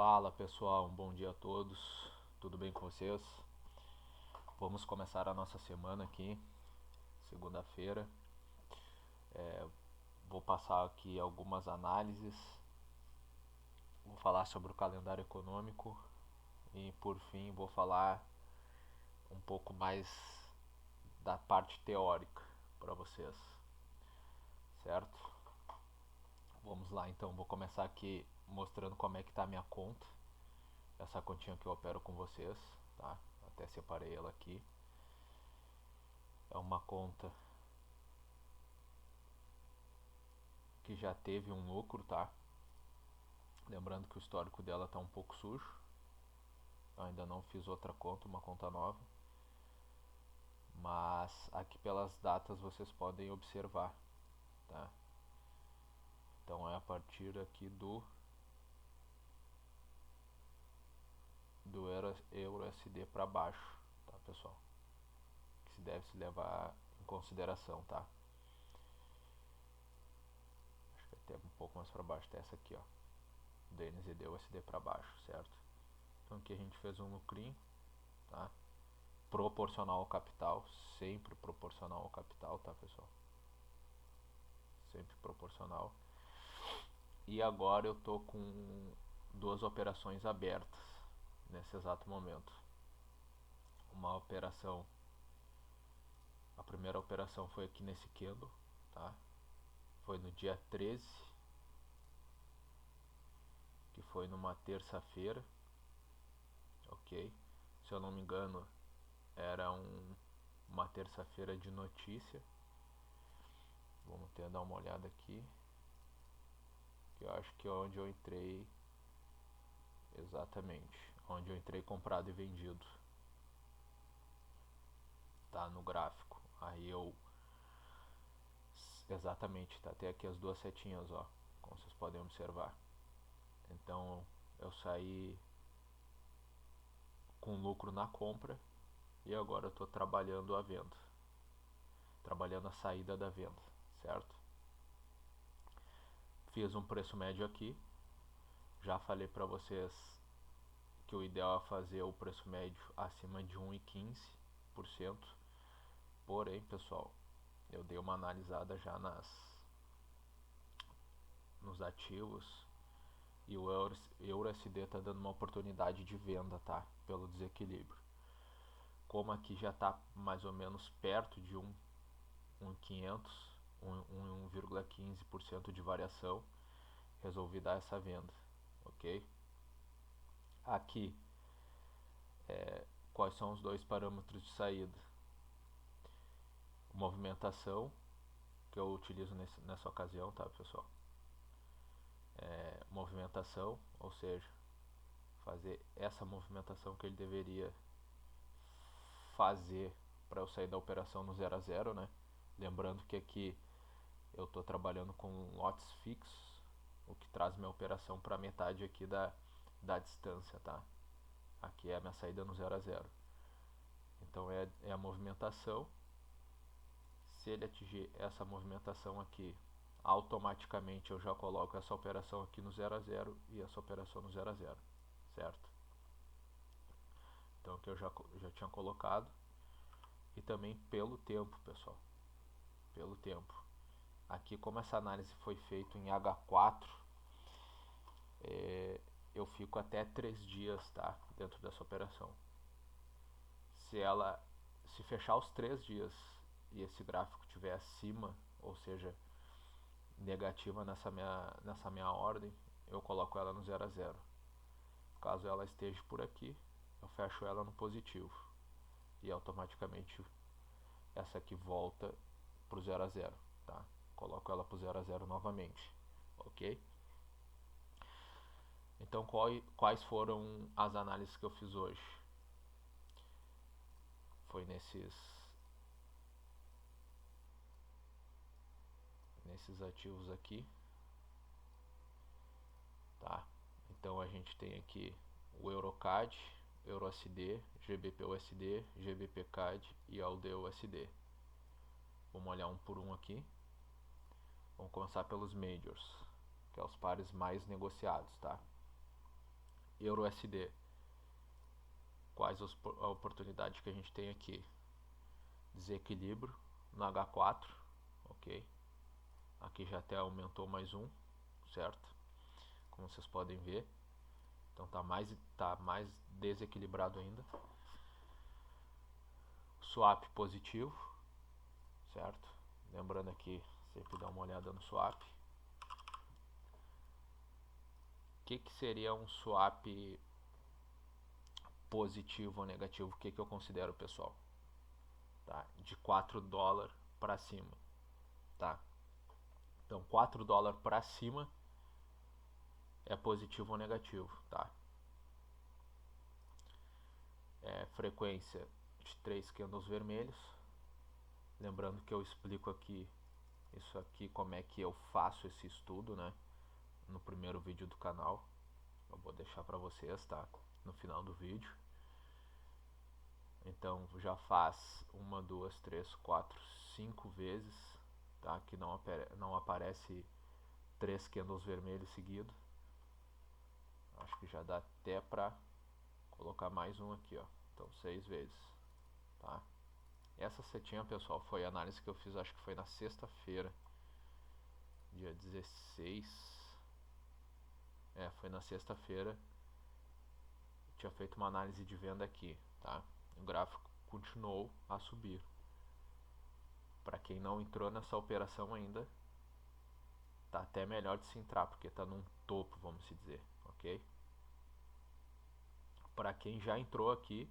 Fala pessoal, um bom dia a todos, tudo bem com vocês? Vamos começar a nossa semana aqui, segunda-feira. Vou passar aqui algumas análises, vou falar sobre o calendário econômico e por fim vou falar um pouco mais da parte teórica para vocês, certo? Vamos lá então, vou começar aqui mostrando como é que está a minha conta, essa continha que eu opero com vocês, tá? Até separei ela aqui. É uma conta que já teve um lucro, tá? Lembrando que o histórico dela está um pouco sujo. Eu ainda não fiz outra conta, uma conta nova. Mas aqui pelas datas vocês podem observar, tá? Então é a partir aqui do Euro SD para baixo, tá, pessoal? Que se deve se levar em consideração, tá? Acho que até um pouco mais para baixo, até essa aqui, ó. DNZD USD para baixo, certo? Então aqui a gente fez um lucrinho, tá? Proporcional ao capital, sempre proporcional ao capital, tá, pessoal? Sempre proporcional. E agora eu tô com duas operações abertas nesse exato momento. Uma operação, a primeira operação foi aqui nesse candle, tá? Foi no dia 13, que foi numa terça-feira, ok? Se eu não me engano, era uma terça-feira de notícia. Vamos dar uma olhada aqui, que eu acho que é onde eu entrei, exatamente, onde eu entrei comprado e vendido, tá, no gráfico. Aí eu, exatamente, tá até aqui as duas setinhas, ó, como vocês podem observar. Então eu saí com lucro na compra e agora eu tô trabalhando a venda, trabalhando a saída da venda, certo? Fiz um preço médio aqui, já falei para vocês que o ideal é fazer o preço médio acima de 1,15%. Porém, pessoal, eu dei uma analisada já nos ativos e o EURUSD está dando uma oportunidade de venda, tá? Pelo desequilíbrio. Como aqui já está mais ou menos perto de 1,500, 1,15% de variação, resolvi dar essa venda, ok? Aqui, quais são os dois parâmetros de saída? Movimentação, que eu utilizo nessa ocasião, tá, pessoal? Movimentação, ou seja, fazer essa movimentação que ele deveria fazer para eu sair da operação no 0 a 0, né? Lembrando que aqui eu estou trabalhando com lotes fixos, o que traz minha operação para metade aqui da distância, tá? Aqui é a minha saída no 0 a 0. Então é a movimentação. Se ele atingir essa movimentação aqui, automaticamente eu já coloco essa operação aqui no 0 a 0 e essa operação no 0 a 0, certo? Então aqui eu já tinha colocado. E também pelo tempo, pessoal, pelo tempo. Aqui, como essa análise foi feita em H4, eu fico até 3 dias, tá, dentro dessa operação. Se fechar os 3 dias e esse gráfico estiver acima, ou seja, negativa nessa minha ordem, eu coloco ela no 0 a 0. Caso ela esteja por aqui, eu fecho ela no positivo e automaticamente essa aqui volta pro 0 a 0, tá? Coloco ela pro 0 a 0 novamente, ok? Então quais foram as análises que eu fiz hoje? Foi nesses ativos aqui, tá? Então a gente tem aqui o EuroCAD, EURUSD, GBPUSD, GBPCAD e AUDUSD. Vamos olhar um por um aqui. Vamos começar pelos majors, que é os pares mais negociados, tá? Euro USD. Quais as oportunidades que a gente tem aqui? Desequilíbrio no H4, ok? Aqui já até aumentou mais um, certo? Como vocês podem ver. Então tá mais desequilibrado ainda. Swap positivo, certo? Lembrando aqui, sempre dá uma olhada no swap. O que seria um swap positivo ou negativo? O que eu considero, pessoal? Tá? De 4 dólares para cima, tá? Então 4 dólares para cima é positivo ou negativo, tá? Frequência de 3 candles vermelhos. Lembrando que eu explico aqui isso aqui, como é que eu faço esse estudo, né? No primeiro vídeo do canal. Eu vou deixar para vocês, tá? No final do vídeo. Então já faz 1, 2, 3, 4, 5 vezes, tá? Que não aparece 3 candles vermelhos seguidos. Acho que já dá até pra colocar mais um aqui, ó. Então 6 vezes, tá? Essa setinha, pessoal, foi a análise que eu fiz, acho que foi na sexta-feira, dia 16. Foi na sexta-feira. Tinha feito uma análise de venda aqui, tá? O gráfico continuou a subir. Para quem não entrou nessa operação ainda, tá até melhor de se entrar, porque tá num topo, vamos dizer, ok? Para quem já entrou aqui,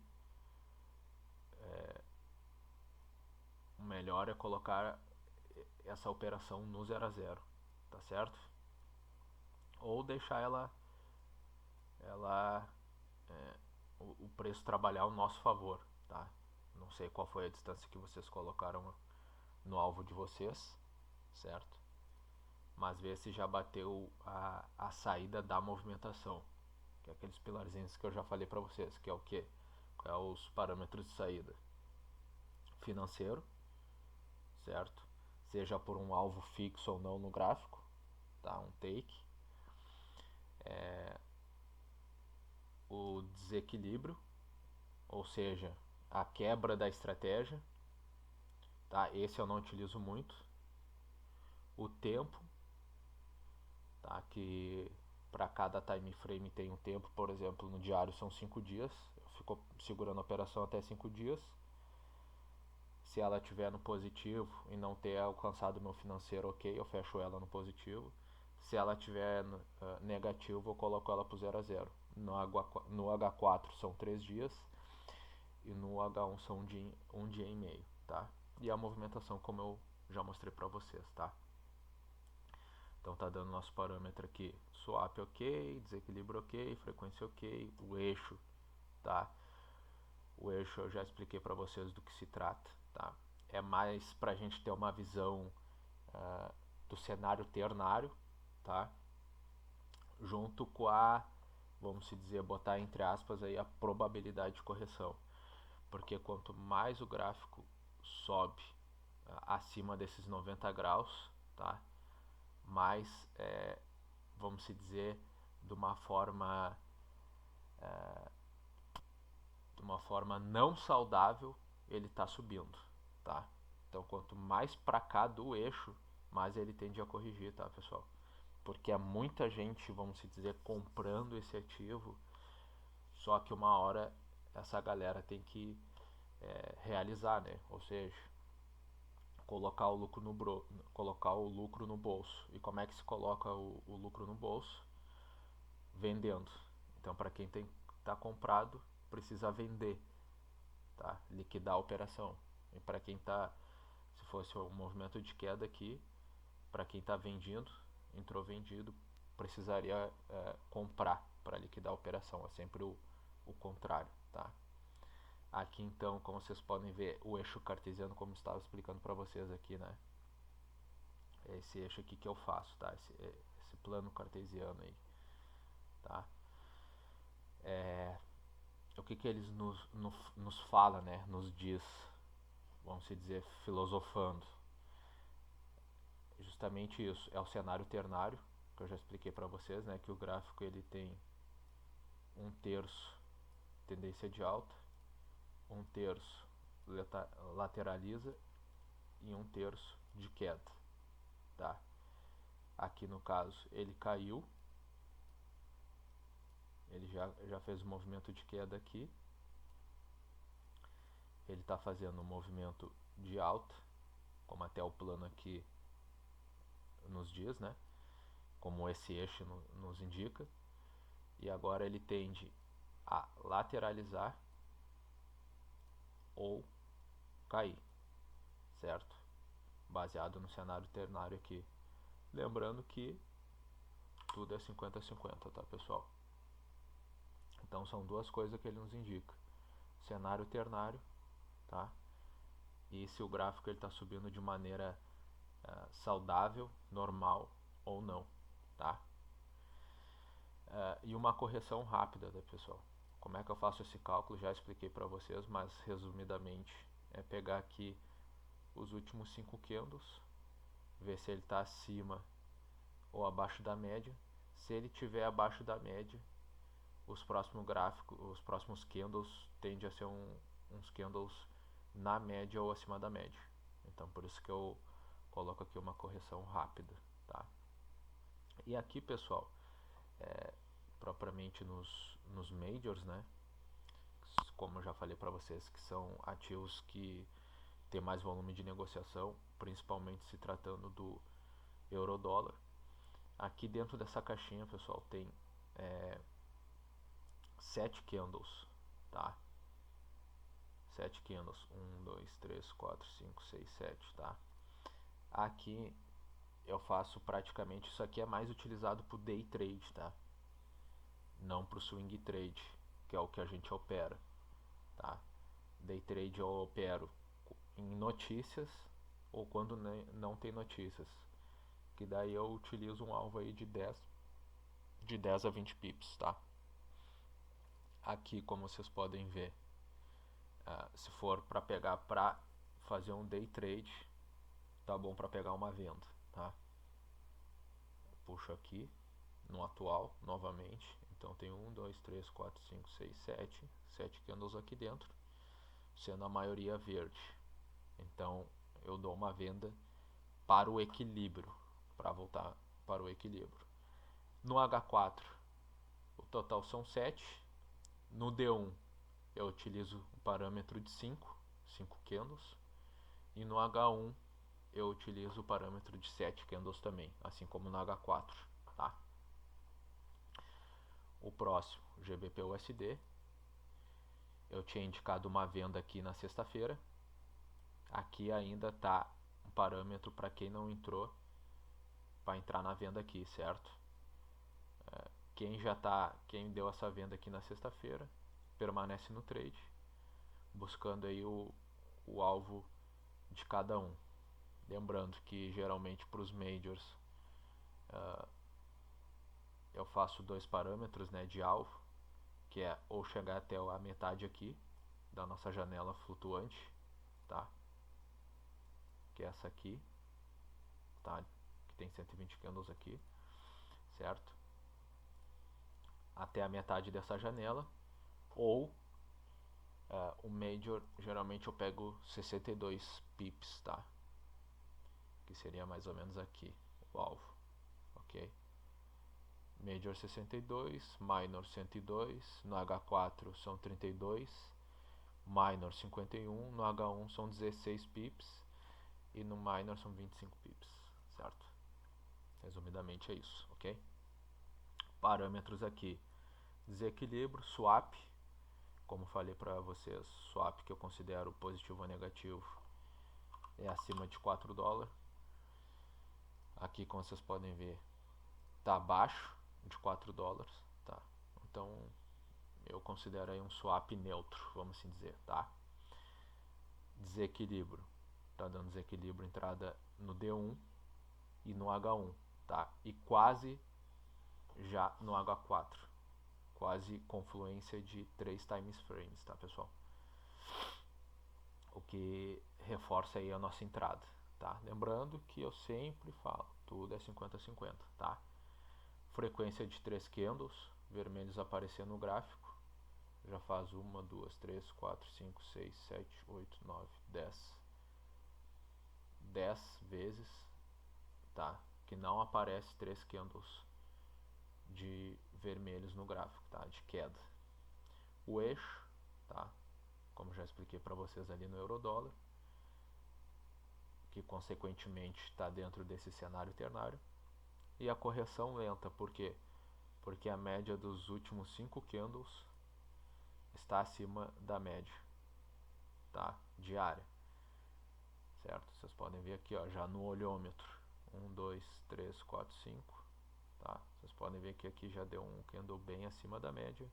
o melhor é colocar essa operação no 0 a 0, tá certo? Ou deixar o preço trabalhar ao nosso favor, tá? Não sei qual foi a distância que vocês colocaram no alvo de vocês, certo? Mas ver se já bateu a saída da movimentação, que é aqueles pilarzinhos que eu já falei para vocês, que é o que? Qual é os parâmetros de saída? Financeiro, certo? Seja por um alvo fixo ou não no gráfico, tá? Um take. O desequilíbrio, ou seja, a quebra da estratégia, tá? Esse eu não utilizo muito. O tempo, tá? Que para cada time frame tem um tempo, por exemplo, no diário são 5 dias, eu fico segurando a operação até 5 dias. Se ela estiver no positivo e não ter alcançado o meu financeiro, ok, eu fecho ela no positivo. Se ela estiver negativo, eu coloco ela para o 0 a 0. No H4 são 3 dias e no H1 são um dia e meio, tá? E a movimentação, como eu já mostrei para vocês, tá? Então tá dando nosso parâmetro aqui, swap ok, desequilíbrio ok, frequência ok, o eixo, tá? O eixo eu já expliquei para vocês do que se trata, tá? É mais para a gente ter uma visão do cenário ternário, tá? Junto com vamos dizer, botar entre aspas aí a probabilidade de correção, porque quanto mais o gráfico sobe acima desses 90 graus, tá? Mais, vamos dizer, de uma forma não saudável, ele está subindo, tá? Então quanto mais para cá do eixo, mais ele tende a corrigir, tá, pessoal? Porque há muita gente, vamos dizer, comprando esse ativo, só que uma hora essa galera tem que realizar, né? Ou seja, colocar o lucro no bolso. E como é que se coloca o lucro no bolso? Vendendo. Então, para quem está comprado, precisa vender, tá? Liquidar a operação. E para quem está, se fosse um movimento de queda aqui, para quem está vendido, entrou vendido, precisaria comprar para liquidar a operação. É sempre o contrário, tá? Aqui então, como vocês podem ver, o eixo cartesiano, como estava explicando para vocês aqui, né? É esse eixo aqui que eu faço, tá? Esse plano cartesiano aí, tá? O que eles nos fala, né? Nos diz, vamos dizer, filosofando. Justamente isso, é o cenário ternário, que eu já expliquei para vocês, né? Que o gráfico ele tem um terço tendência de alta, um terço lateraliza e um terço de queda, tá? Aqui no caso ele caiu, ele já fez o movimento de queda aqui, ele está fazendo um movimento de alta, como até o plano aqui nos diz, né? Como esse eixo nos indica, e agora ele tende a lateralizar ou cair, certo? Baseado no cenário ternário aqui. Lembrando que tudo é 50-50, tá, pessoal? Então são duas coisas que ele nos indica: cenário ternário, tá? E se o gráfico está subindo de maneira saudável, normal ou não, tá? E uma correção rápida, tá, pessoal? Como é que eu faço esse cálculo? Já expliquei para vocês, mas resumidamente é pegar aqui os últimos 5 candles, ver se ele está acima ou abaixo da média. Se ele estiver abaixo da média, os próximos gráficos, os próximos candles tendem a ser uns candles na média ou acima da média. Então por isso que eu coloco aqui uma correção rápida, tá? E aqui, pessoal, propriamente nos majors, né? Como eu já falei para vocês, que são ativos que tem mais volume de negociação, principalmente se tratando do euro-dólar. Aqui dentro dessa caixinha, pessoal, tem 7 candles, tá? 7 candles, 1, 2, 3, 4, 5, 6, 7, tá? Aqui eu faço praticamente, isso aqui é mais utilizado para o day trade, tá? Não para o swing trade, que é o que a gente opera, tá? Day trade eu opero em notícias ou quando não tem notícias, que daí eu utilizo um alvo aí de 10 a 20 pips, tá? Aqui, como vocês podem ver, se for para pegar para fazer um day trade, tá bom para pegar uma venda, tá? Puxo aqui no atual novamente, então tem 1, 2, 3, 4, 5, 6, 7 candles aqui dentro, sendo a maioria verde. Então eu dou uma venda para o equilíbrio, para voltar para o equilíbrio. No H4 o total são 7. No D1 eu utilizo o parâmetro de 5 candles, e no H1 eu utilizo o parâmetro de 7 candles também, assim como no H4, tá? O próximo, GBP-USD, eu tinha indicado uma venda aqui na sexta-feira. Aqui ainda está um parâmetro para quem não entrou, para entrar na venda aqui, certo? Quem deu essa venda aqui na sexta-feira permanece no trade, buscando aí o alvo de cada um. Lembrando que geralmente para os majors eu faço 2 parâmetros, né, de alvo, que é ou chegar até a metade aqui da nossa janela flutuante, tá? Que é essa aqui, tá? Que tem 120 candles aqui, certo? Até a metade dessa janela, ou o major, geralmente eu pego 62 pips, tá? Que seria mais ou menos aqui o alvo, ok? Major 62, minor 102, no H4 são 32, minor 51, no H1 são 16 pips e no minor são 25 pips, certo? Resumidamente é isso, ok? Parâmetros aqui: desequilíbrio, swap, como falei para vocês, swap que eu considero positivo ou negativo é acima de 4 dólares. Aqui, como vocês podem ver, está abaixo de 4 dólares, tá? Então eu considero aí um swap neutro, vamos assim dizer, tá? Desequilíbrio, tá dando desequilíbrio, entrada no D1 e no H1, tá? E quase já no H4, quase confluência de 3 times frames, tá, pessoal? O que reforça aí a nossa entrada, tá? Lembrando que eu sempre falo, tudo é 50-50, tá? Frequência de 3 candles, vermelhos aparecer no gráfico, já faz 1, 2, 3, 4, 5, 6, 7, 8, 9, 10 vezes, tá? Que não aparece 3 candles de vermelhos no gráfico, tá? De queda. O eixo, tá? Como já expliquei para vocês ali no Eurodólar, que consequentemente está dentro desse cenário ternário. E a correção lenta, por quê? Porque a média dos últimos 5 candles está acima da média, tá? Diária, certo? Vocês podem ver aqui, ó, já no olhômetro, 1, 2, 3, 4, 5, tá? Vocês podem ver que aqui já deu um candle bem acima da média,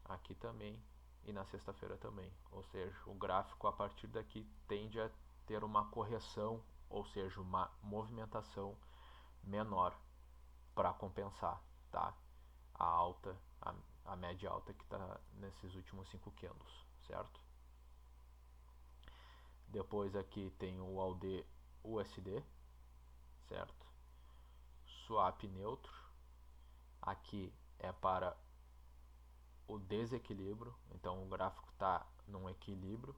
aqui também, e na sexta-feira também. Ou seja, o gráfico a partir daqui tende a ter uma correção, ou seja, uma movimentação menor para compensar, tá? A alta, a média alta que está nesses últimos 5 candles, certo? Depois aqui tem o AUD USD, certo? Swap neutro, aqui é para o desequilíbrio, então o gráfico está num equilíbrio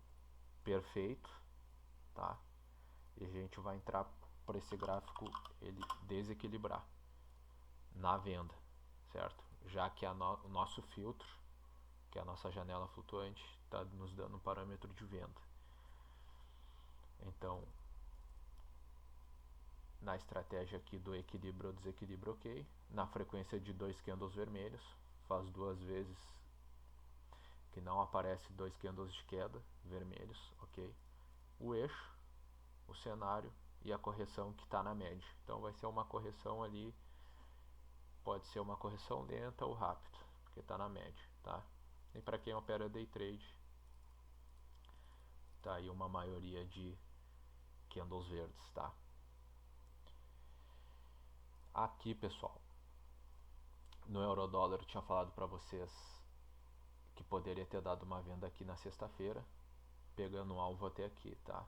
perfeito, tá? E a gente vai entrar para esse gráfico ele desequilibrar na venda, certo? Já que o nosso filtro, que é a nossa janela flutuante, está nos dando um parâmetro de venda. Então, na estratégia aqui do equilíbrio ou desequilíbrio, ok. Na frequência de 2 candles vermelhos, faz 2 vezes que não aparece 2 candles de queda vermelhos, ok. O eixo, o cenário e a correção que está na média. Então vai ser uma correção ali, pode ser uma correção lenta ou rápida, porque está na média, tá? E para quem opera day trade, tá aí uma maioria de candles verdes, tá? Aqui, pessoal, no Eurodólar eu tinha falado para vocês que poderia ter dado uma venda aqui na sexta-feira, pegando o alvo até aqui, tá?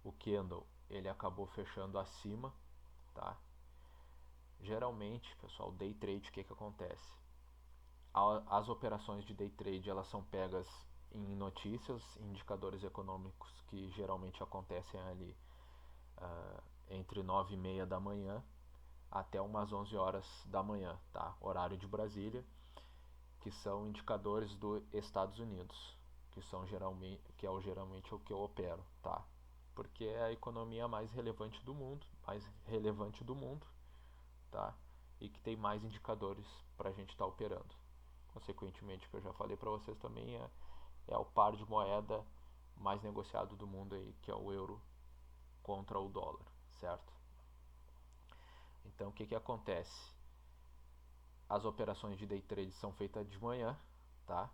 O candle, ele acabou fechando acima, tá? Geralmente, pessoal, day trade, o que acontece? As operações de day trade, elas são pegas em notícias, indicadores econômicos que geralmente acontecem ali entre 9h30 da manhã até umas 11 horas da manhã, tá? Horário de Brasília, que são indicadores dos Estados Unidos, que são geralmente o que eu opero, tá? Porque é a economia mais relevante do mundo, tá? E que tem mais indicadores para a gente estar operando. Consequentemente, o que eu já falei para vocês também é o par de moeda mais negociado do mundo aí, que é o euro contra o dólar, certo? Então, o que acontece? As operações de day trade são feitas de manhã, tá?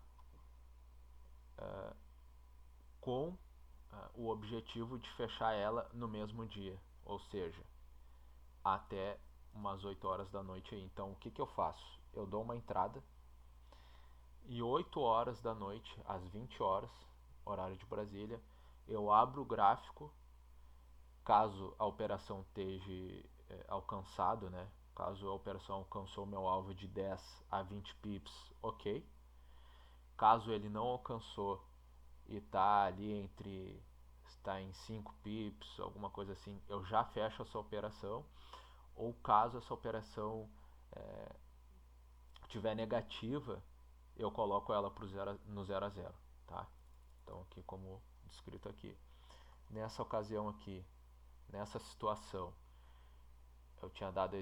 Com o objetivo de fechar ela no mesmo dia, ou seja, até umas 8 horas da noite aí. Então, o que eu faço? Eu dou uma entrada e 8 horas da noite, às 20 horas, horário de Brasília, eu abro o gráfico, caso a operação esteja alcançado, né? Caso a operação alcançou meu alvo de 10 a 20 pips, ok. Caso ele não alcançou e está ali está em 5 pips, alguma coisa assim, eu já fecho essa operação. Ou caso essa operação tiver negativa, eu coloco ela no 0 a 0, tá? Então aqui como descrito aqui. Nessa ocasião aqui, nessa situação, eu tinha dado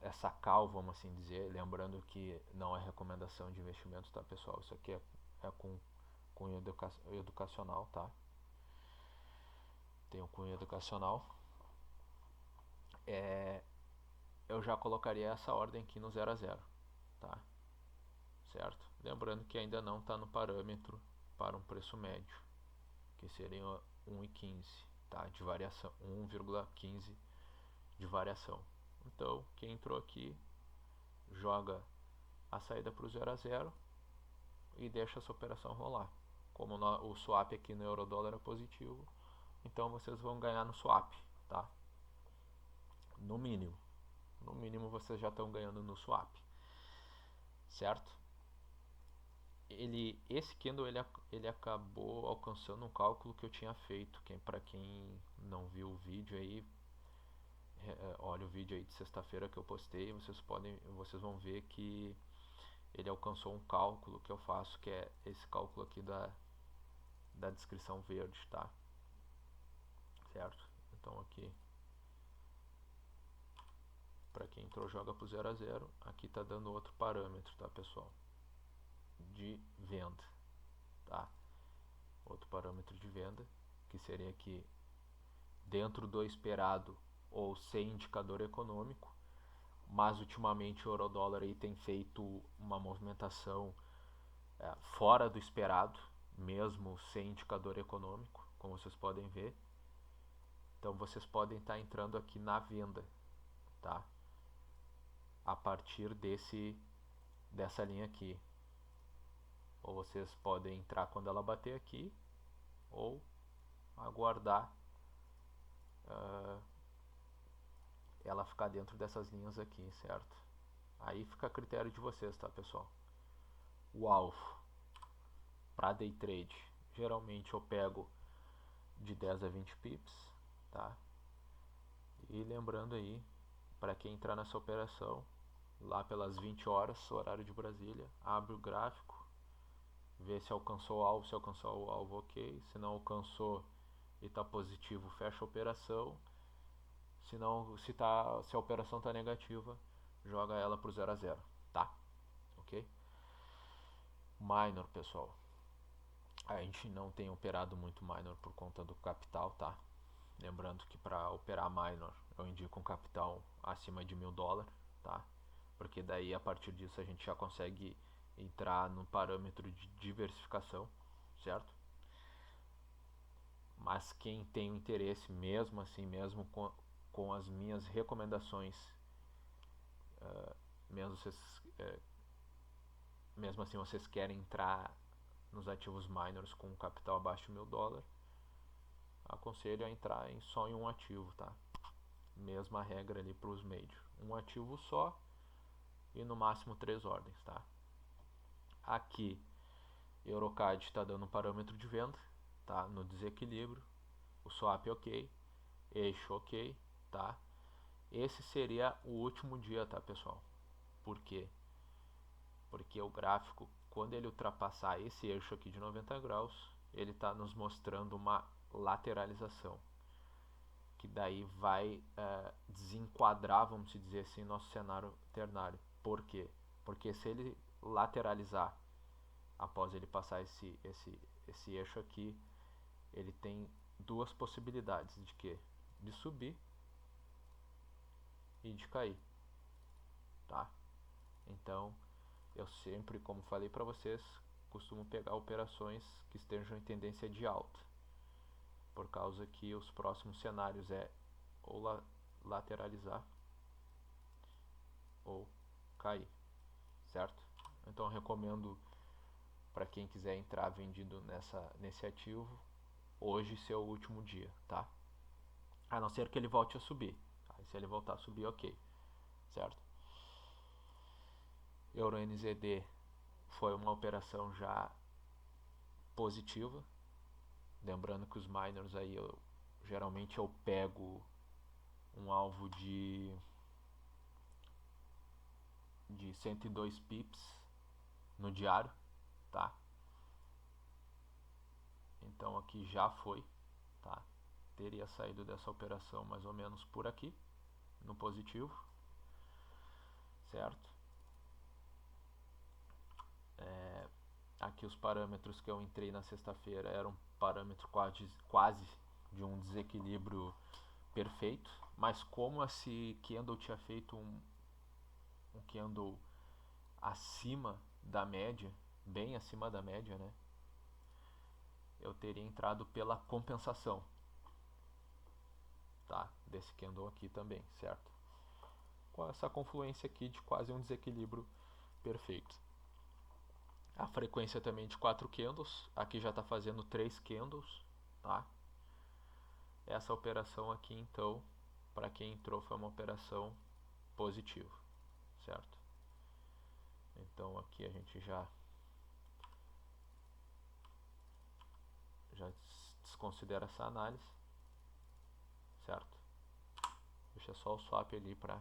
essa call, vamos assim dizer, lembrando que não é recomendação de investimento, tá, pessoal? Isso aqui é com cunho educacional, tá? Tem um cunho educacional. Eu já colocaria essa ordem aqui no 0 a 0, tá? Certo? Lembrando que ainda não está no parâmetro para um preço médio, que seria 1,15, tá? De variação, 1,15 de variação. Então, quem entrou aqui joga a saída para o 0 a 0 e deixa essa operação rolar. Como o swap aqui no Eurodólar é positivo, então vocês vão ganhar no swap, tá? No mínimo vocês já estão ganhando no swap. certo? Esse candle ele acabou alcançando um cálculo que eu tinha feito. Para quem não viu o vídeo aí, olha o vídeo aí de sexta-feira que eu postei, vocês vão ver que ele alcançou um cálculo que eu faço, que é esse cálculo aqui da descrição verde, tá? Certo? Então aqui, para quem entrou joga pro 0 a 0, aqui tá dando outro parâmetro, tá, pessoal? De venda, tá? Outro parâmetro de venda, que seria aqui dentro do esperado ou sem indicador econômico, mas ultimamente o euro-dólar aí tem feito uma movimentação fora do esperado, mesmo sem indicador econômico, como vocês podem ver. Então vocês podem estar entrando aqui na venda, tá? A partir dessa linha aqui. Ou vocês podem entrar quando ela bater aqui, ou aguardar ela ficar dentro dessas linhas aqui, certo? Aí fica a critério de vocês, tá, pessoal? O alvo para day trade, geralmente eu pego de 10 a 20 pips, tá? E lembrando aí, para quem entrar nessa operação, lá pelas 20 horas, horário de Brasília, abre o gráfico, vê se alcançou o alvo, se alcançou o alvo, ok. Se não alcançou e está positivo, fecha a operação. Se a operação está negativa, joga ela para o 0 a 0, tá? Ok? Minor, pessoal. A gente não tem operado muito minor por conta do capital, tá? Lembrando que para operar minor eu indico um capital acima de $1.000, tá? Porque daí a partir disso a gente já consegue entrar no parâmetro de diversificação, certo? Mas quem tem o interesse, mesmo assim, mesmo com as minhas recomendações, mesmo assim vocês querem entrar nos ativos minors com um capital abaixo de $1.000, aconselho a entrar só em um ativo, tá? Mesma regra ali para os major, um ativo só e no máximo 3 ordens, tá? Aqui Eurocad está dando um parâmetro de venda, tá? No desequilíbrio, o swap ok, eixo ok, tá? Esse seria o último dia, tá, pessoal? Por quê? Porque o gráfico, quando ele ultrapassar esse eixo aqui de 90 graus, ele está nos mostrando uma lateralização, que daí vai desenquadrar, vamos dizer assim, nosso cenário ternário. Por quê? Porque se ele lateralizar após ele passar esse eixo aqui, ele tem duas possibilidades de quê? De subir e de cair, tá? Então, eu sempre, como falei para vocês, costumo pegar operações que estejam em tendência de alta, por causa que os próximos cenários é ou lateralizar ou cair, certo? Então, eu recomendo para quem quiser entrar vendido nesse ativo, hoje ser o último dia, tá? A não ser que ele volte a subir. Aí, se ele voltar a subir, ok, certo? Euro NZD foi uma operação já positiva. Lembrando que os minors aí geralmente eu pego um alvo de 102 pips no diário, tá? Então aqui já foi, tá? Teria saído dessa operação mais ou menos por aqui, no positivo, certo? Aqui os parâmetros que eu entrei na sexta-feira eram parâmetros quase de um desequilíbrio perfeito, mas como esse candle tinha feito um candle acima da média, bem acima da média, né? Eu teria entrado pela compensação, tá? Desse candle aqui também, certo? Com essa confluência aqui de quase um desequilíbrio perfeito. A frequência também de 4 candles, aqui já está fazendo 3 candles, tá? Essa operação aqui, então, para quem entrou, foi uma operação positiva, certo? Então aqui a gente já desconsidera essa análise, certo? Deixa só o swap ali para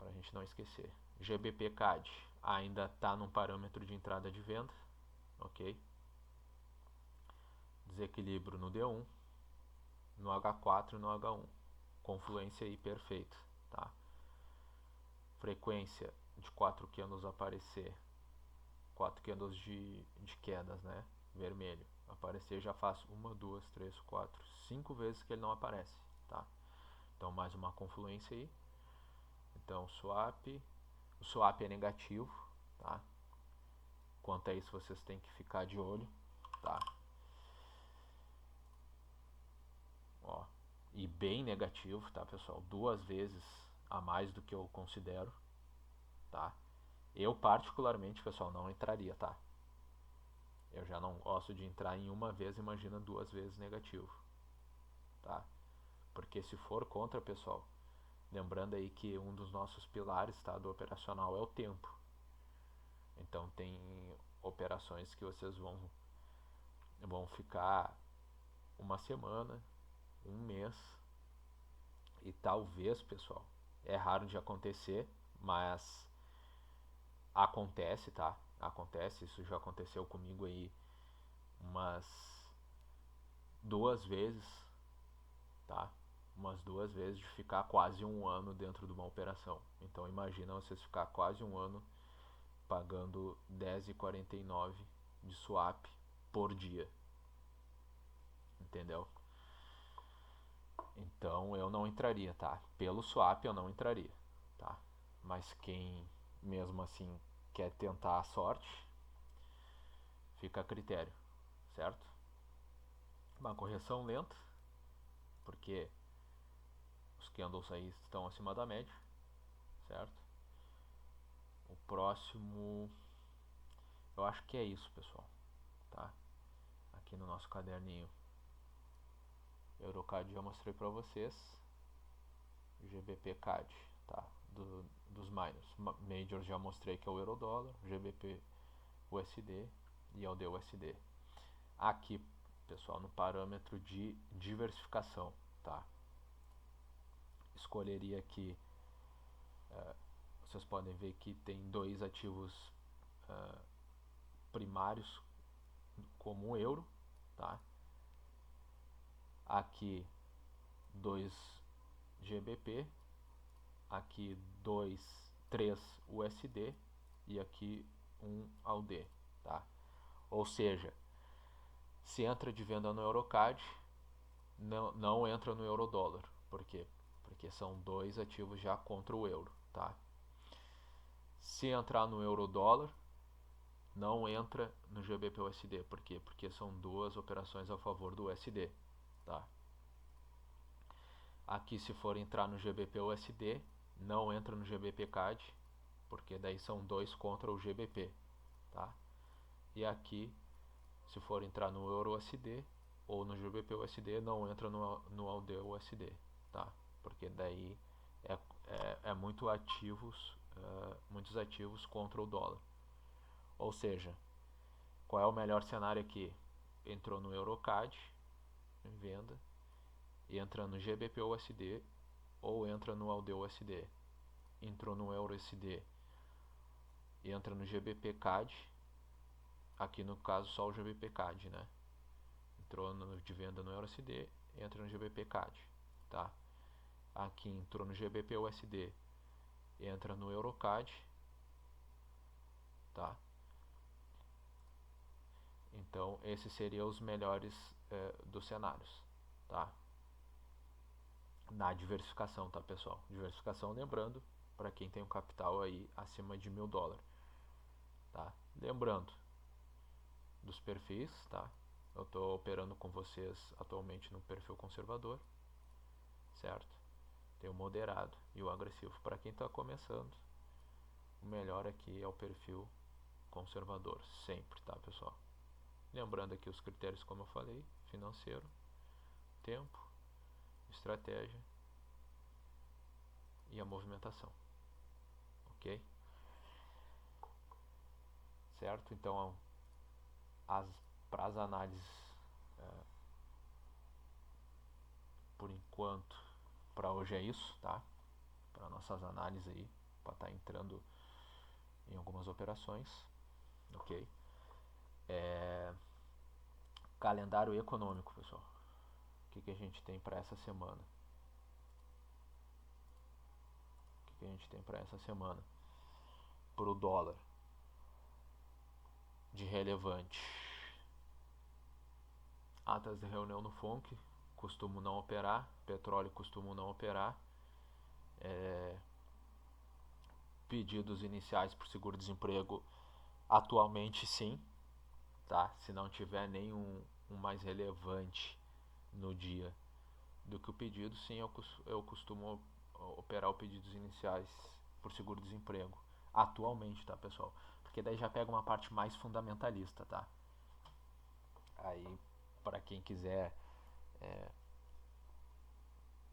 a gente não esquecer. GBP CAD ainda está num parâmetro de entrada de venda, ok? Desequilíbrio no D1, no H4 e no H1. Confluência aí perfeita, tá? Frequência de 4 candles aparecer, 4 candles de quedas, né? Vermelho. Aparecer já faz 1, 2, 3, 4, 5 vezes que ele não aparece, tá? Então mais uma confluência aí. Então o swap é negativo, tá? Quanto a isso vocês têm que ficar de olho, tá? Ó, e bem negativo, tá, pessoal? 2 vezes a mais do que eu considero, tá? Eu particularmente, pessoal, não entraria, tá? Eu já não gosto de entrar em uma vez, imagina 2 vezes negativo, tá? Porque se for contra, pessoal, lembrando aí que um dos nossos pilares, tá, do operacional é o tempo. Então tem operações que vocês vão ficar uma semana, um mês, e talvez, pessoal, é raro de acontecer, mas acontece, tá? Acontece, isso já aconteceu comigo aí umas 2 vezes, tá? Umas 2 vezes de ficar quase um ano dentro de uma operação. Então imagina vocês ficar quase um ano pagando 10,49 de swap por dia, entendeu? Então eu não entraria, tá? Pelo swap eu não entraria, tá? Mas quem mesmo assim quer tentar a sorte, fica a critério, certo? Uma correção lenta, porque os candles aí estão acima da média, certo? O próximo, eu acho que é isso, pessoal, tá? Aqui no nosso caderninho Eurocad já mostrei para vocês, GBP CAD, tá? Dos miners. Major já mostrei que é o Eurodólar, GBP USD e AUD USD. Aqui, pessoal, no parâmetro de diversificação, tá? Escolheria aqui, vocês podem ver que tem 2 ativos primários como o euro, tá? Aqui 2 GBP, aqui 3 USD e aqui 1 AUD, tá? Ou seja, se entra de venda no Eurocad, não entra no Eurodólar. Por quê? Porque são 2 ativos já contra o euro, tá? Se entrar no Eurodólar, não entra no GBP-USD. Por quê? Porque são 2 operações a favor do USD, tá? Aqui, se for entrar no GBP-USD, não entra no GBP-CAD, porque daí são 2 contra o GBP, tá? E aqui, se for entrar no Euro-USD ou no GBP-USD, não entra no AUD-USD, tá? Porque daí é muito muitos ativos contra o dólar. Ou seja, qual é o melhor cenário aqui? Entrou no Eurocad em venda, entra no GBP-USD ou entra no AUD-USD. Entrou no Euro-USD, entra no GBP-CAD, aqui no caso só o GBP-CAD, né? Entrou de venda no Euro-USD, entra no GBP-CAD, tá? Aqui entrou no GBP-USD, entra no Eurocad, tá? Então esses seriam os melhores dos cenários, tá? Na diversificação, tá, pessoal? Diversificação, lembrando, para quem tem um capital aí acima de $1.000, tá? Lembrando dos perfis, tá? Eu estou operando com vocês atualmente no perfil conservador, certo? Tem o moderado e o agressivo. Para quem está começando, o melhor aqui é o perfil conservador, sempre, tá, pessoal? Lembrando aqui os critérios, como eu falei: financeiro, tempo, estratégia e a movimentação, ok? Certo? Então, para as análises, por enquanto, para hoje é isso, tá? Para nossas análises aí, para estar entrando em algumas operações, ok? Calendário econômico, pessoal. O que a gente tem para essa semana? O que a gente tem para essa semana? Para o dólar, de relevante, atas de reunião no FONC, costumo não operar, petróleo costumo não operar, pedidos iniciais por seguro-desemprego, atualmente sim, tá? Se não tiver nenhum mais relevante no dia do que o pedido, sim, eu costumo operar os pedidos iniciais por seguro-desemprego, atualmente, tá, pessoal? Porque daí já pega uma parte mais fundamentalista, tá? Aí, para quem quiser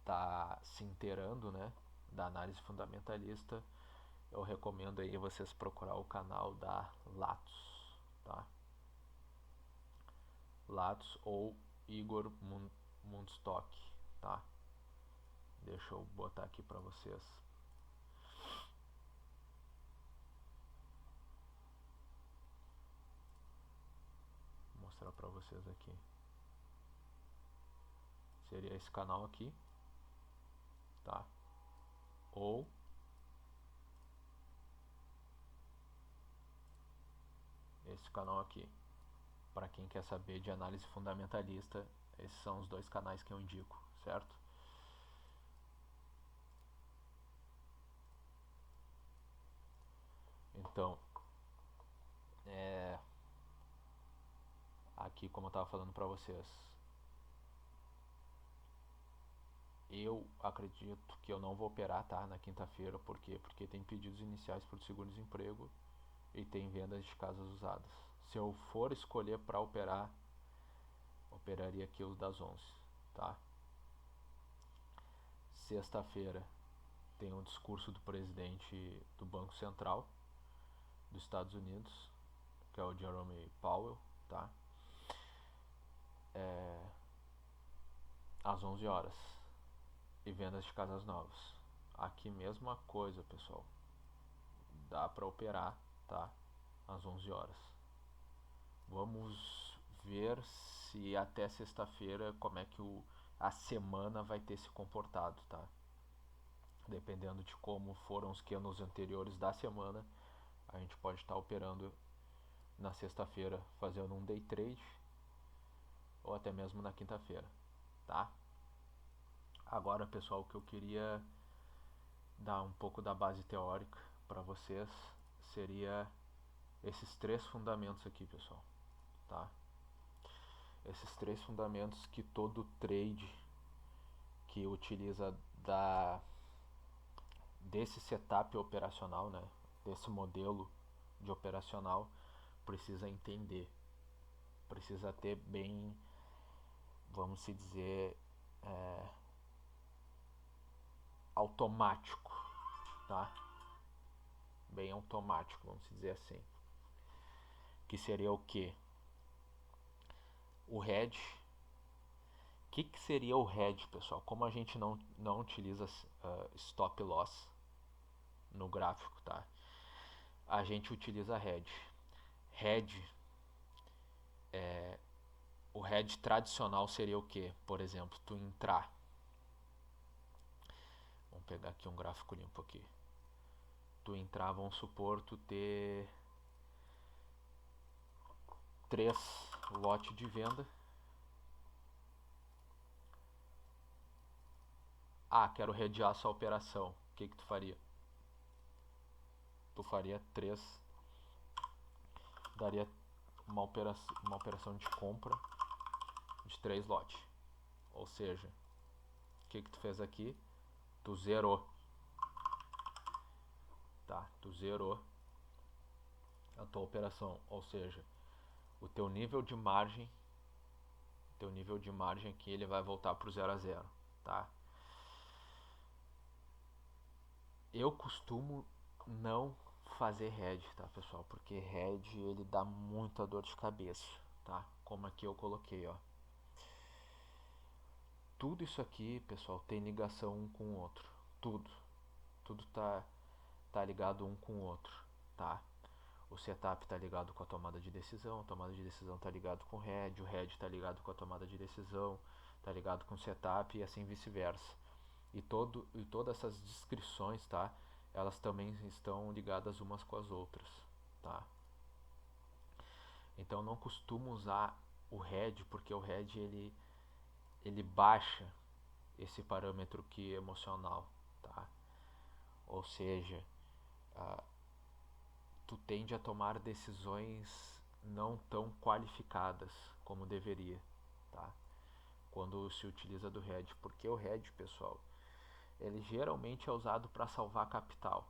tá se inteirando, né, da análise fundamentalista, eu recomendo aí vocês procurar o canal da Latos, tá? Latos ou Igor Mundstock, tá? Deixa eu botar aqui para vocês. Vou mostrar para vocês aqui. Seria esse canal aqui, tá? Ou esse canal aqui. Para quem quer saber de análise fundamentalista, esses são os dois canais que eu indico, certo? Então, aqui como eu estava falando para vocês, eu acredito que eu não vou operar, tá, na quinta-feira, por quê? Porque tem pedidos iniciais por seguro-desemprego e tem vendas de casas usadas. Se eu for escolher para operar, operaria aqui os das 11, tá? Sexta-feira tem um discurso do presidente do Banco Central dos Estados Unidos, que é o Jerome Powell, tá? Às 11 horas. E vendas de casas novas. Aqui mesma coisa, pessoal. Dá para operar, tá? Às 11 horas. Vamos ver se até sexta-feira como é que a semana vai ter se comportado, tá? Dependendo de como foram os candles anteriores da semana, a gente pode estar operando na sexta-feira, fazendo um day trade, ou até mesmo na quinta-feira, tá? Agora, pessoal, o que eu queria dar um pouco da base teórica para vocês seria esses três fundamentos aqui, pessoal, tá? Esses três fundamentos que todo trade que utiliza desse setup operacional, né, desse modelo de operacional, precisa entender, precisa ter bem, vamos se dizer, automático, tá? Bem automático, vamos dizer assim. Que seria o que? O hedge. O que seria o hedge, pessoal? Como a gente não utiliza stop loss no gráfico, tá? A gente utiliza hedge. Hedge, o hedge tradicional seria o que? Por exemplo, tu entrar. Vamos pegar aqui um gráfico limpo aqui. Tu entrar, vamos supor, tu ter 3 lotes de venda. Quero redear essa operação. O que tu faria? Tu faria 3, daria uma operação de compra de 3 lotes. Ou seja, o que tu fez aqui? Tu zerou. Tá? Tu zerou a tua operação. Ou seja, o teu nível de margem aqui ele vai voltar pro 0 a 0, tá? Eu costumo não fazer head, tá, pessoal? Porque head ele dá muita dor de cabeça, tá? Como aqui eu coloquei, ó. Tudo isso aqui, pessoal, tem ligação um com o outro. Tudo. Tudo tá ligado um com o outro, tá? O setup tá ligado com a tomada de decisão, a tomada de decisão tá ligado com o head tá ligado com a tomada de decisão, tá ligado com o setup e assim vice-versa. E todas essas descrições, tá? Elas também estão ligadas umas com as outras, tá? Então não costumo usar o head porque o head ele baixa esse parâmetro aqui emocional, tá? Ou seja, uh, tu tende a tomar decisões não tão qualificadas como deveria, tá? Quando se utiliza do head, porque o head, pessoal, ele geralmente é usado para salvar capital.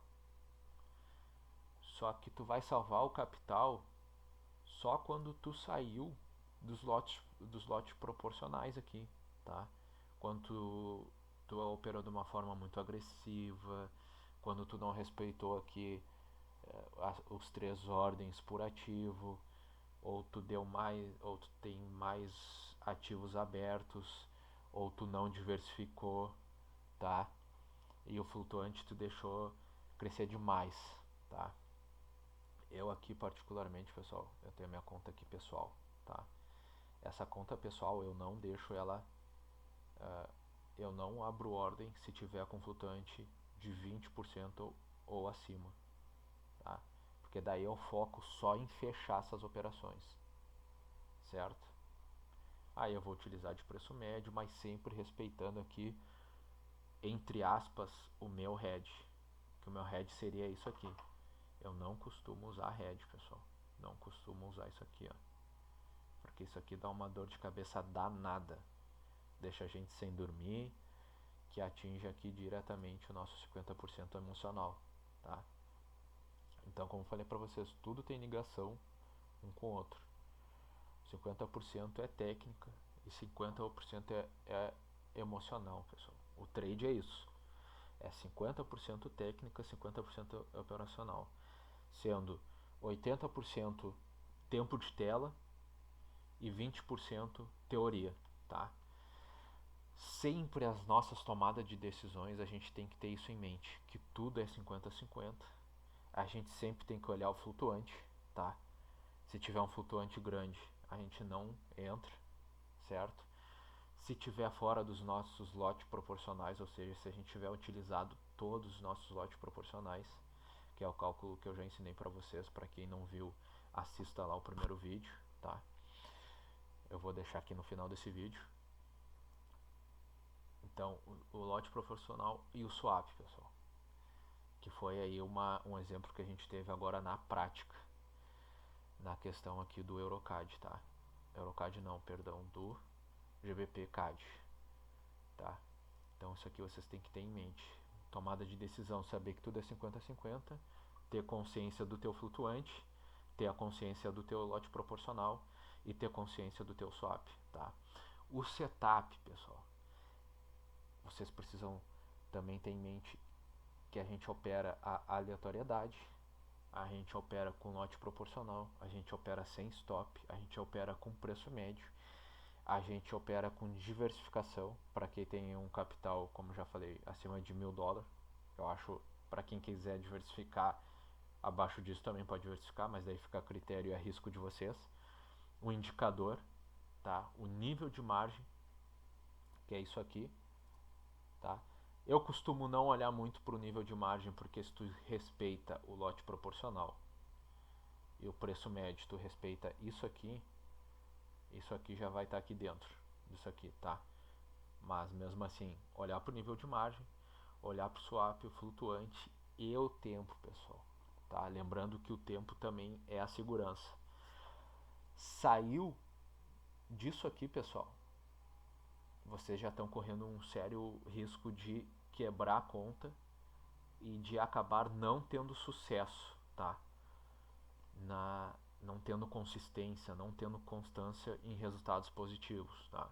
Só que tu vai salvar o capital só quando tu saiu dos lotes proporcionais aqui, tá? Quando tu operou de uma forma muito agressiva, quando tu não respeitou aqui os 3 ordens por ativo, ou tu deu mais, ou tu tem mais ativos abertos, ou tu não diversificou, tá? E o flutuante tu deixou crescer demais, tá? Eu aqui particularmente, pessoal, eu tenho a minha conta aqui pessoal, tá? Essa conta pessoal eu não deixo ela, eu não abro ordem se tiver com flutuante de 20% ou acima, tá? Porque daí eu foco só em fechar essas operações, certo? Aí eu vou utilizar de preço médio, mas sempre respeitando aqui, entre aspas, o meu head, que o meu head seria isso aqui. Eu não costumo usar head, pessoal, não costumo usar isso aqui, ó, porque isso aqui dá uma dor de cabeça danada, deixa a gente sem dormir, que atinge aqui diretamente o nosso 50% emocional, tá? Então, como falei para vocês, tudo tem ligação um com o outro. 50% é técnica e 50% é emocional, pessoal. O trade é isso. É 50% técnica, 50% operacional. Sendo 80% tempo de tela e 20% teoria, tá? Sempre as nossas tomadas de decisões a gente tem que ter isso em mente, que tudo é 50-50. A gente sempre tem que olhar o flutuante, tá? Se tiver um flutuante grande, a gente não entra, certo? Se tiver fora dos nossos lotes proporcionais, ou seja, se a gente tiver utilizado todos os nossos lotes proporcionais, que é o cálculo que eu já ensinei para vocês, para quem não viu, assista lá o primeiro vídeo, tá? Eu vou deixar aqui no final desse vídeo. Então, o lote proporcional e o swap, pessoal, que foi aí um exemplo que a gente teve agora na prática, na questão aqui do Eurocad, tá? Eurocad não, perdão, do GBP CAD, tá? Então isso aqui vocês têm que ter em mente. Tomada de decisão, saber que tudo é 50-50, ter consciência do teu flutuante, ter a consciência do teu lote proporcional e ter consciência do teu swap, tá? O setup, pessoal, vocês precisam também ter em mente que a gente opera a aleatoriedade, a gente opera com lote proporcional, a gente opera sem stop, a gente opera com preço médio, a gente opera com diversificação para quem tem um capital, como já falei, acima de $1.000. Eu acho para quem quiser diversificar abaixo disso também pode diversificar, mas daí fica a critério e a risco de vocês. O indicador, tá? O nível de margem, que é isso aqui, tá? Eu costumo não olhar muito para o nível de margem porque se tu respeita o lote proporcional e o preço médio, tu respeita isso aqui já vai estar aqui dentro disso aqui, tá? Mas mesmo assim, olhar para o nível de margem, olhar para o swap, o flutuante e o tempo, pessoal, tá? Lembrando que o tempo também é a segurança. Saiu disso aqui, pessoal, vocês já estão correndo um sério risco de quebrar a conta e de acabar não tendo sucesso, tá? Não tendo consistência, não tendo constância em resultados positivos, tá?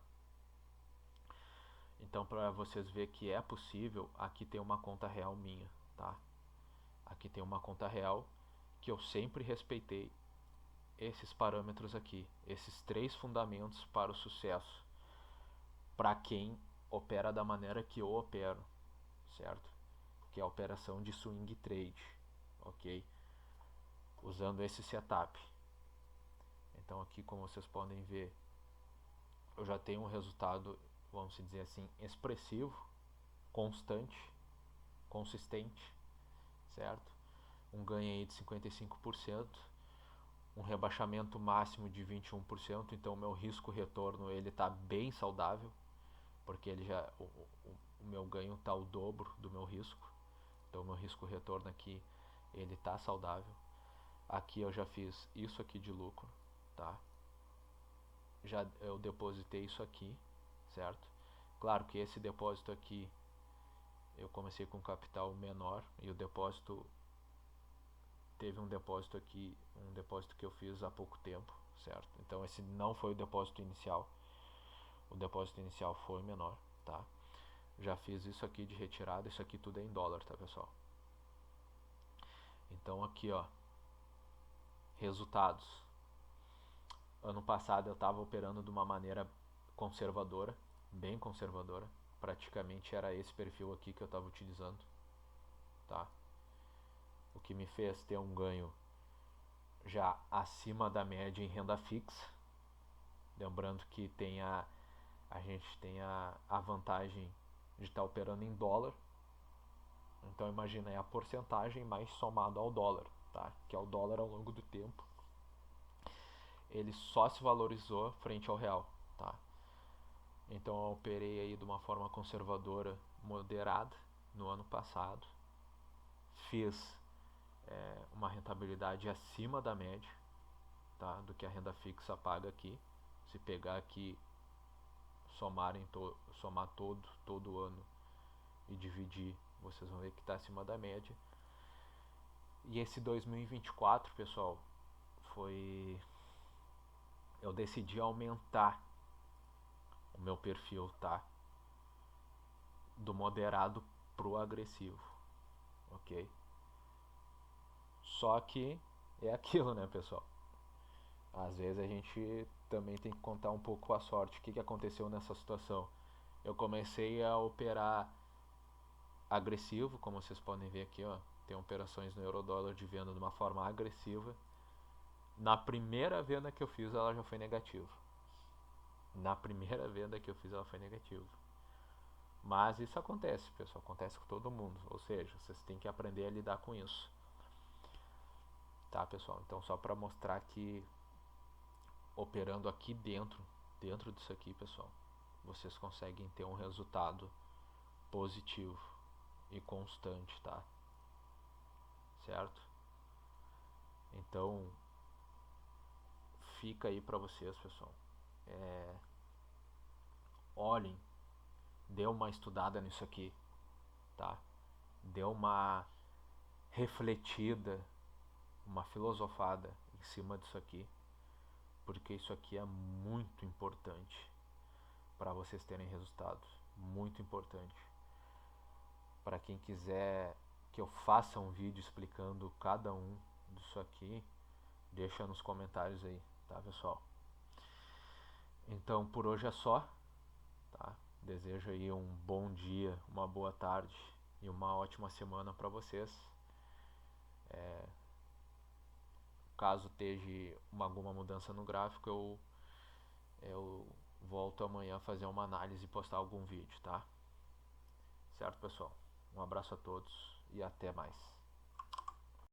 Então, para vocês verem que é possível, aqui tem uma conta real minha, tá? Aqui tem uma conta real que eu sempre respeitei esses parâmetros aqui, esses 3 fundamentos para o sucesso, para quem opera da maneira que eu opero, certo? Que é a operação de swing trade, ok? Usando esse setup. Então aqui, como vocês podem ver, eu já tenho um resultado, vamos dizer assim, expressivo, constante, consistente, certo? Um ganho aí de 55%, um rebaixamento máximo de 21%, então o meu risco retorno ele está bem saudável, porque ele já o meu ganho está o dobro do meu risco, então o meu risco retorno aqui ele está saudável. Aqui eu já fiz isso aqui de lucro, tá? Já eu depositei isso aqui, certo? Claro que esse depósito aqui eu comecei com capital menor e o depósito teve um depósito aqui, um depósito que eu fiz há pouco tempo, certo? Então esse não foi o depósito inicial. O depósito inicial foi menor, tá? Já fiz isso aqui de retirada, isso aqui tudo é em dólar, tá, pessoal? Então aqui, ó, resultados. Ano passado eu estava operando de uma maneira conservadora, bem conservadora. Praticamente era esse perfil aqui que eu estava utilizando, tá? O que me fez ter um ganho já acima da média em renda fixa. Lembrando que a gente tem a vantagem de estar operando em dólar. Então imagina, é a porcentagem mais somado ao dólar, tá? Que é o dólar ao longo do tempo. Ele só se valorizou frente ao real, tá? Então eu operei aí de uma forma conservadora, moderada no ano passado. Fiz uma rentabilidade acima da média, tá? Do que a renda fixa paga aqui. Se pegar aqui, somar todo ano e dividir, vocês vão ver que está acima da média. E esse 2024, pessoal, foi... eu decidi aumentar o meu perfil, tá? Do moderado pro agressivo, ok? Só que é aquilo, né, pessoal? Às vezes a gente também tem que contar um pouco com a sorte. O que aconteceu nessa situação? Eu comecei a operar agressivo, como vocês podem ver aqui, ó. Tem operações no euro-dólar de venda de uma forma agressiva. Na primeira venda que eu fiz, ela já foi negativa. Na primeira venda que eu fiz, ela foi negativa. Mas isso acontece, pessoal. Acontece com todo mundo. Ou seja, vocês têm que aprender a lidar com isso. Tá, pessoal? Então, só para mostrar que operando aqui dentro disso aqui, pessoal, vocês conseguem ter um resultado positivo e constante, tá? Certo? Então, fica aí pra vocês, pessoal. Olhem, dê uma estudada nisso aqui, tá? Dê uma refletida, uma filosofada em cima disso aqui, porque isso aqui é muito importante para vocês terem resultados, muito importante. Para quem quiser que eu faça um vídeo explicando cada um disso aqui, deixa nos comentários aí, tá, pessoal? Então por hoje é só, tá? Desejo aí um bom dia, uma boa tarde e uma ótima semana para vocês. Caso esteja alguma mudança no gráfico, eu volto amanhã a fazer uma análise e postar algum vídeo, tá? Certo, pessoal? Um abraço a todos e até mais.